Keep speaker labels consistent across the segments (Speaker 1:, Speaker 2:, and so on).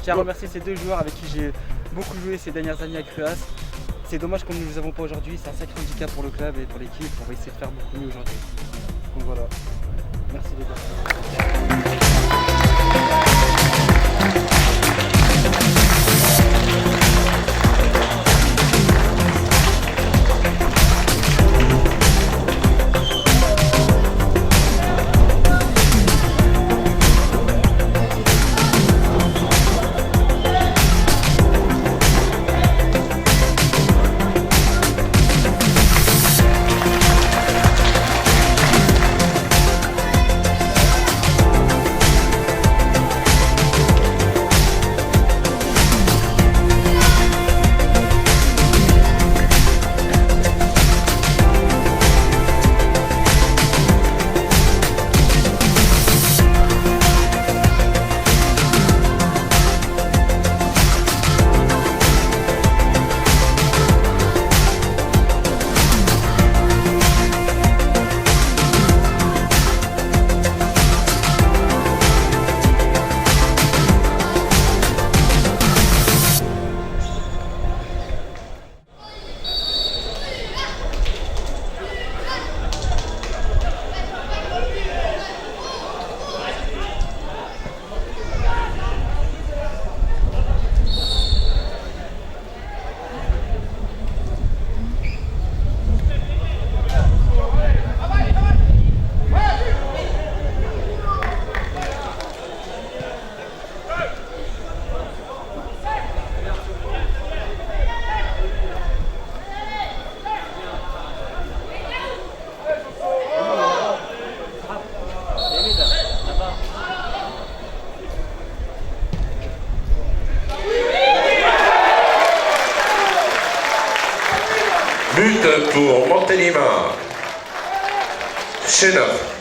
Speaker 1: tiens à remercier ces deux joueurs avec qui j'ai beaucoup joué ces dernières années à Cruas. C'est dommage qu'on ne nous avons pas aujourd'hui, c'est un sacré handicap pour le club et pour l'équipe. On va essayer de faire beaucoup mieux aujourd'hui. Donc voilà, merci les gars.
Speaker 2: But pour Montélimar. Chénard.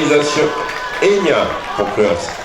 Speaker 2: l'égalisation. Enya pour Cruas.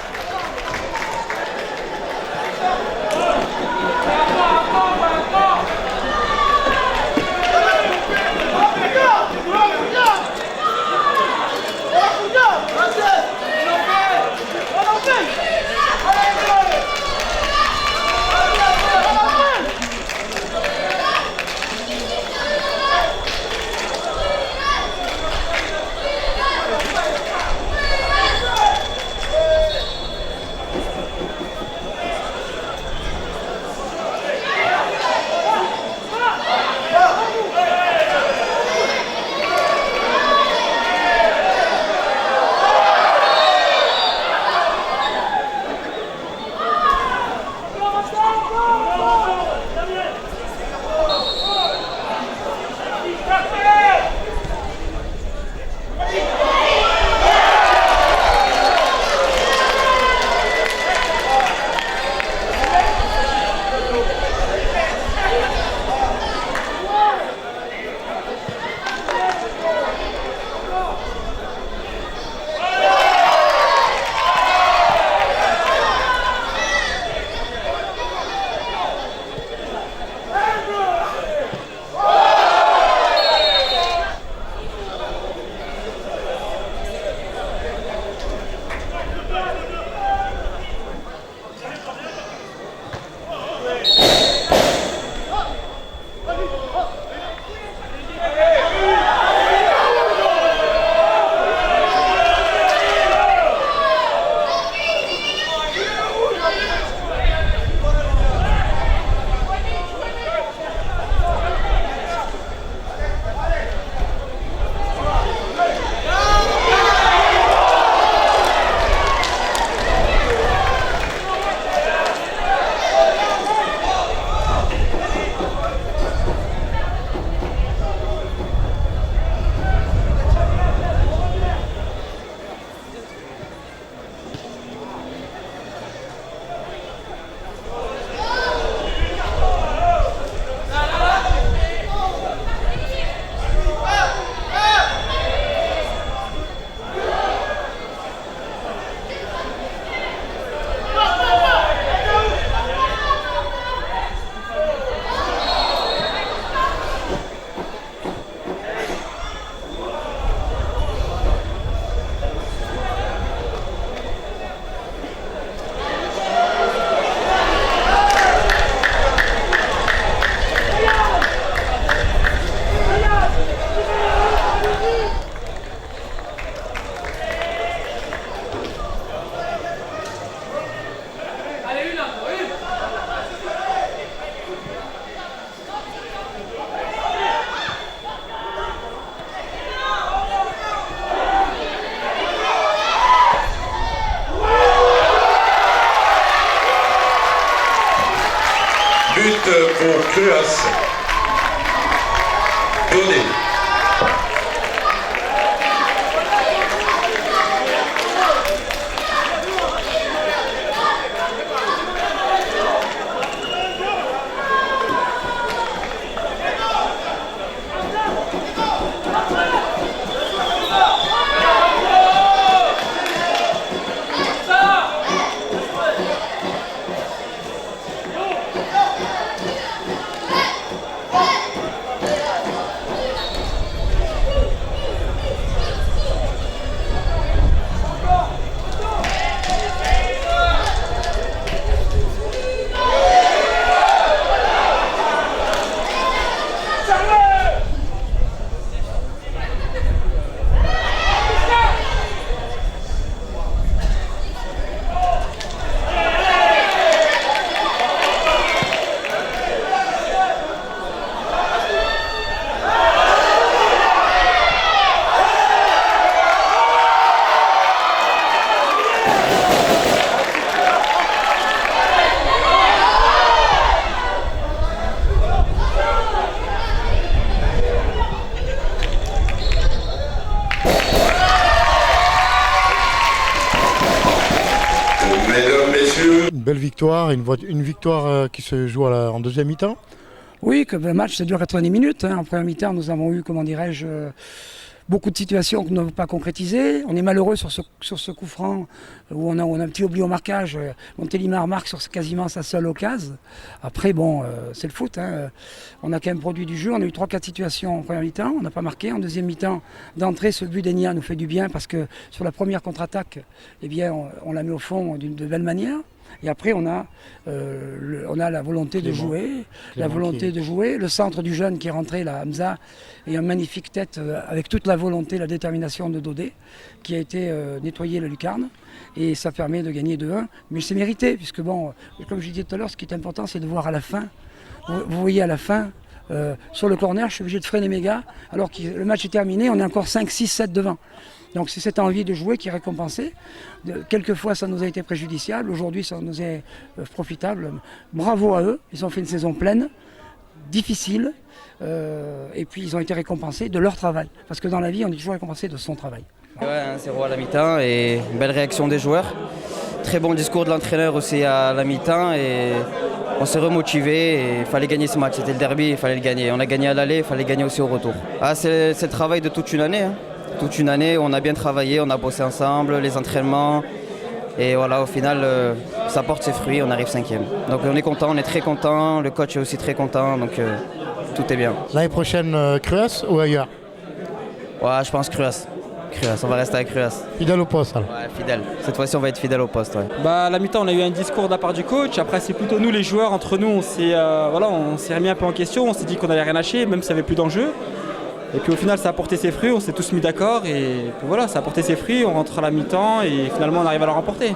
Speaker 2: But pour Cruas. Donné.
Speaker 3: Belle victoire, une victoire qui se joue en deuxième mi-temps.
Speaker 4: Oui, que le match ça dure 90 minutes. En première mi-temps, nous avons eu, comment dirais-je, beaucoup de situations qu'on n'a pas concrétisées. On est malheureux sur ce coup franc où on a un petit oubli au marquage. Montélimar marque sur quasiment sa seule occasion. Après, bon, c'est le foot. Hein. On a quand même produit du jeu. On a eu 3-4 situations en première mi-temps. On n'a pas marqué. En deuxième mi-temps, d'entrée, ce but d'Enya nous fait du bien parce que sur la première contre-attaque, eh bien, on la met au fond de belle manière. Et après, on a la volonté de jouer, le centre du jeune qui est rentré, là, Hamza, et une magnifique tête avec toute la volonté, la détermination de Dodé, qui a été nettoyer la lucarne. Et ça permet de gagner 2-1. Mais c'est mérité, puisque bon, comme je disais tout à l'heure, ce qui est important, c'est de voir à la fin. Vous voyez à la fin, sur le corner, je suis obligé de freiner mes gars, alors que le match est terminé, on est encore 5, 6, 7 devant. Donc c'est cette envie de jouer qui est récompensée. Quelquefois ça nous a été préjudiciable, aujourd'hui ça nous est profitable. Bravo à eux, ils ont fait une saison pleine, difficile, et puis ils ont été récompensés de leur travail. Parce que dans la vie on est toujours récompensé de son travail.
Speaker 5: Ouais, 1-0 à la mi-temps et une belle réaction des joueurs. Très bon discours de l'entraîneur aussi à la mi-temps et on s'est remotivé et il fallait gagner ce match. C'était le derby, il fallait le gagner. On a gagné à l'aller, il fallait gagner aussi au retour. C'est le travail de toute une année. Hein. Toute une année, on a bien travaillé, on a bossé ensemble, les entraînements. Et voilà, au final, ça porte ses fruits, on arrive 5e. Donc on est content, on est très content, le coach est aussi très content, donc tout est bien.
Speaker 3: L'année prochaine, Cruas ou ailleurs?
Speaker 5: Ouais, je pense Cruas, on va rester avec Cruas.
Speaker 3: Fidèle au poste alors.
Speaker 5: Ouais, fidèle. Cette fois-ci, on va être fidèle au poste. Ouais.
Speaker 1: À la mi-temps, on a eu un discours de la part du coach. Après, c'est plutôt nous, les joueurs, entre nous, on s'est remis un peu en question. On s'est dit qu'on n'allait rien lâcher, même s'il n'y avait plus d'enjeu. Et puis au final, ça a porté ses fruits. On s'est tous mis d'accord. Et puis voilà, ça a porté ses fruits. On rentre à la mi-temps et finalement, on arrive à la remporter.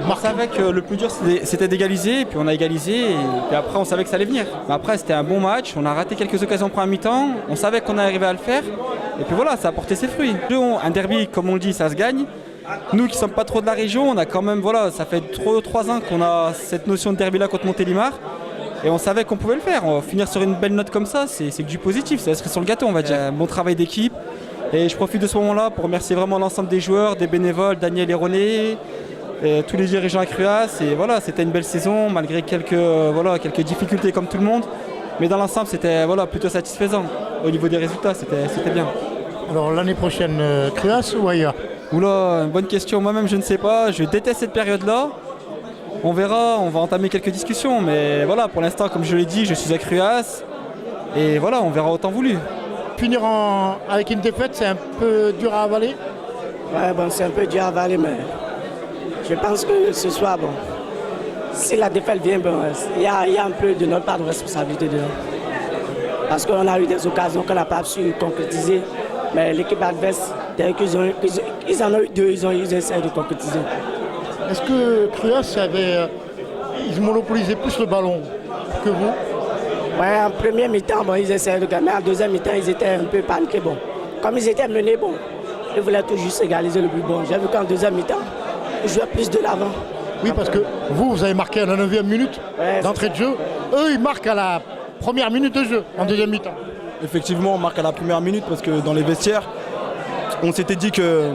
Speaker 1: On savait que le plus dur, c'était d'égaliser. Et puis on a égalisé. Et puis après, on savait que ça allait venir. Mais après, c'était un bon match. On a raté quelques occasions pour un mi-temps. On savait qu'on arrivait à le faire. Et puis voilà, ça a porté ses fruits. Un derby, comme on le dit, ça se gagne. Nous qui ne sommes pas trop de la région, on a quand même, voilà, ça fait 3 ans qu'on a cette notion de derby là contre Montélimar. Et on savait qu'on pouvait le faire. On va finir sur une belle note comme ça, c'est que du positif, ça serait sur le gâteau, on va dire. Un bon travail d'équipe. Et je profite de ce moment-là pour remercier vraiment l'ensemble des joueurs, des bénévoles, Daniel et René, et tous les dirigeants à Cruas. Et voilà, c'était une belle saison, malgré quelques difficultés comme tout le monde. Mais dans l'ensemble, c'était plutôt satisfaisant. Au niveau des résultats, c'était bien.
Speaker 3: Alors l'année prochaine, Cruas ou ailleurs?
Speaker 1: Oula, une bonne question. Moi-même, je ne sais pas. Je déteste cette période-là. On verra, on va entamer quelques discussions. Mais voilà, pour l'instant, comme je l'ai dit, je suis à Cruas. Et voilà, on verra autant voulu.
Speaker 3: Finir avec une défaite, c'est un peu dur à avaler?
Speaker 6: Ouais, bon, c'est un peu dur à avaler, mais je pense que ce soir, bon, si la défaite vient, bon, il y a un peu de notre part de responsabilité dedans. Parce qu'on a eu des occasions qu'on n'a pas su concrétiser. Mais l'équipe adverse, dès qu'ils en ont eu 2, ils essaient de concrétiser.
Speaker 3: Est-ce que Cruas ils monopolisaient plus le ballon que vous?
Speaker 6: Ouais, en première mi-temps, bon, ils essayaient de gagner. En deuxième mi-temps, ils étaient un peu paniqués. Bon, comme ils étaient menés, bon, ils voulaient tout juste égaliser le but. Bon, j'ai vu qu'en deuxième mi-temps, ils jouaient plus de l'avant.
Speaker 3: Oui, parce que vous avez marqué à la 9e minute d'entrée de jeu. Eux, ils marquent à la première minute de jeu, en deuxième mi-temps.
Speaker 7: Effectivement, on marque à la première minute parce que dans les vestiaires, on s'était dit que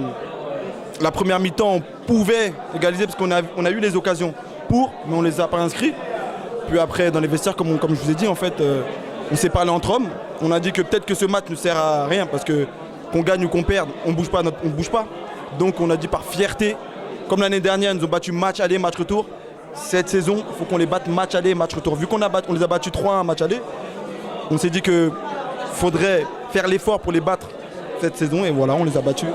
Speaker 7: la première mi-temps, on pouvait égaliser parce qu'on a eu les occasions mais on ne les a pas inscrits. Puis après, dans les vestiaires, comme je vous ai dit, en fait, on s'est parlé entre hommes. On a dit que peut-être que ce match ne sert à rien parce que qu'on gagne ou qu'on perde, on ne bouge pas. Donc on a dit par fierté, comme l'année dernière, ils nous ont battu match aller, match retour. Cette saison, il faut qu'on les batte match aller, match retour. Vu qu'on les a battus 3-1 match aller, on s'est dit qu'il faudrait faire l'effort pour les battre cette saison et voilà, on les a battus.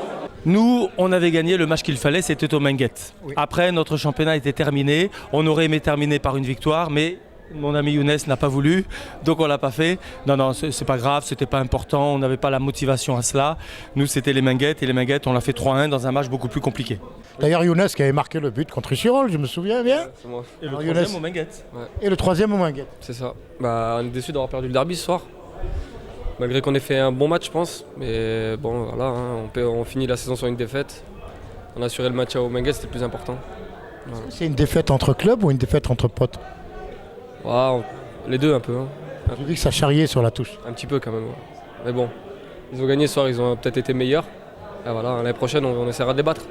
Speaker 8: Nous, on avait gagné le match qu'il fallait, c'était au Menguet. Oui. Après, notre championnat était terminé. On aurait aimé terminer par une victoire, mais mon ami Younes n'a pas voulu, donc on ne l'a pas fait. Non, c'est pas grave, c'était pas important, on n'avait pas la motivation à cela. Nous, c'était les Menguet, et les Menguet, on l'a fait 3-1 dans un match beaucoup plus compliqué. D'ailleurs, Younes qui avait marqué le but contre Chirol, je me souviens bien. C'est moi. Et le troisième au Menguet. Ouais. Et le troisième au Menguet.
Speaker 9: C'est ça. On est déçus d'avoir perdu le derby ce soir. Malgré qu'on ait fait un bon match, je pense. Mais bon, voilà, on finit la saison sur une défaite. On a assuré le match au Menguet, c'était le plus important. Voilà.
Speaker 3: C'est une défaite entre clubs ou une défaite entre potes?
Speaker 9: Les deux un peu.
Speaker 3: J'ai vu que ça charriait sur la touche.
Speaker 9: Un petit peu quand même. Ouais. Mais bon, ils ont gagné ce soir, ils ont peut-être été meilleurs. Et voilà, l'année prochaine, on essaiera de les battre.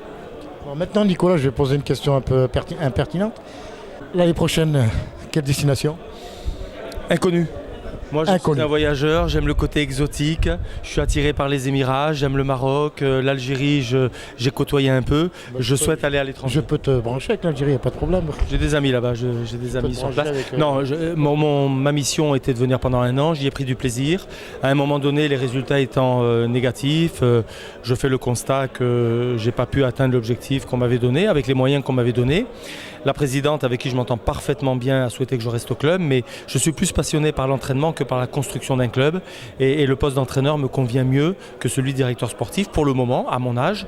Speaker 3: Bon, maintenant, Nicolas, je vais poser une question un peu impertinente. L'année prochaine, quelle destination?
Speaker 8: Inconnue. Moi, je
Speaker 3: inconnu.
Speaker 8: suis un voyageur, j'aime le côté exotique, je suis attiré par les Émirats, j'aime le Maroc, l'Algérie, j'ai côtoyé un peu, je souhaite aller à l'étranger.
Speaker 3: Je peux te brancher avec l'Algérie, il n'y a pas de problème.
Speaker 8: J'ai des amis là-bas, j'ai des amis sur place.
Speaker 3: avec,
Speaker 8: Non, ma mission était de venir pendant 1 an, j'y ai pris du plaisir. À un moment donné, les résultats étant négatifs, je fais le constat que j'ai pas pu atteindre l'objectif qu'on m'avait donné, avec les moyens qu'on m'avait donnés. La présidente, avec qui je m'entends parfaitement bien, a souhaité que je reste au club, mais je suis plus passionné par l'entraînement que par la construction d'un club. Et le poste d'entraîneur me convient mieux que celui de directeur sportif, pour le moment, à mon âge.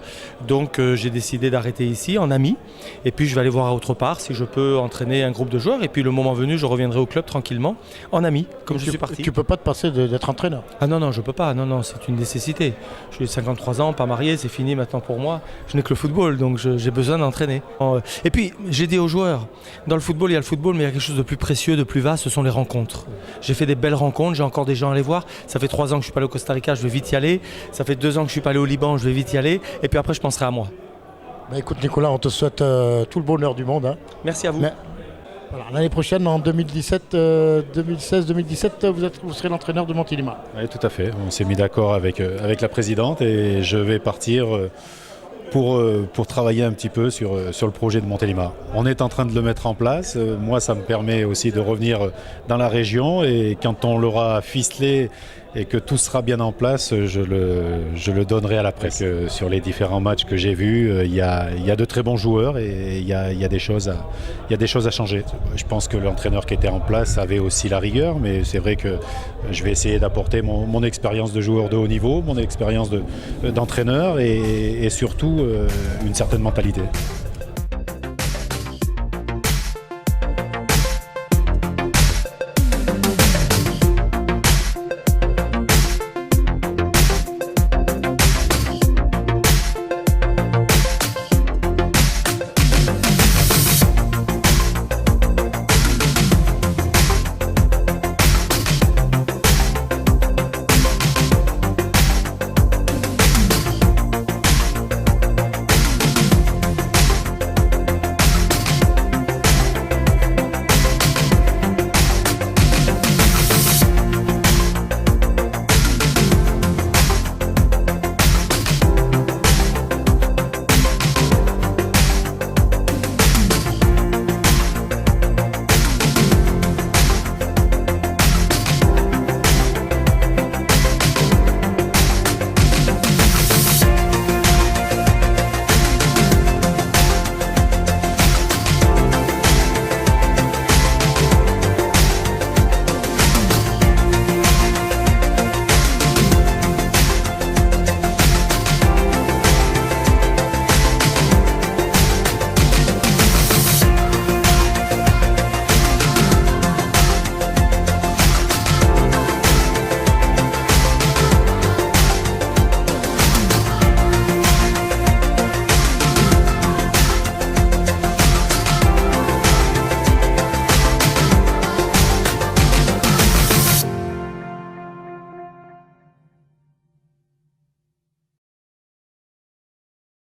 Speaker 8: Donc j'ai décidé d'arrêter ici, en ami. Et puis je vais aller voir autre part si je peux entraîner un groupe de joueurs. Et puis le moment venu, je reviendrai au club tranquillement, en ami, comme je suis parti.
Speaker 3: Tu peux pas te passer d'être entraîneur.
Speaker 8: Ah non, je peux pas. Non, c'est une nécessité. J'ai 53 ans, pas marié, c'est fini maintenant pour moi. Je n'ai que le football, donc j'ai besoin d'entraîner. Et puis, j'ai dit aux joueurs, dans le football, il y a le football, mais il y a quelque chose de plus précieux, de plus vaste, ce sont les rencontres. J'ai fait des belles rencontres, j'ai encore des gens à aller voir. Ça fait 3 ans que je suis pas allé au Costa Rica, je vais vite y aller. Ça fait 2 ans que je suis pas allé au Liban, je vais vite y aller. Et puis après, je penserai à moi.
Speaker 3: Bah, écoute Nicolas, on te souhaite tout le bonheur du monde. Hein.
Speaker 8: Merci à vous.
Speaker 3: Mais, voilà, l'année prochaine, en 2017, 2016-2017, vous serez l'entraîneur de Montélimar.
Speaker 10: Oui, tout à fait. On s'est mis d'accord avec la présidente et je vais partir pour travailler un petit peu sur le projet de Montélimar. On est en train de le mettre en place. Moi, ça me permet aussi de revenir dans la région et quand on l'aura ficelé et que tout sera bien en place, je le donnerai à la presse. Sur les différents matchs que j'ai vus, il y a de très bons joueurs et il y a des choses à changer. Je pense que l'entraîneur qui était en place avait aussi la rigueur, mais c'est vrai que je vais essayer d'apporter mon expérience de joueur de haut niveau, mon expérience d'entraîneur et surtout une certaine mentalité.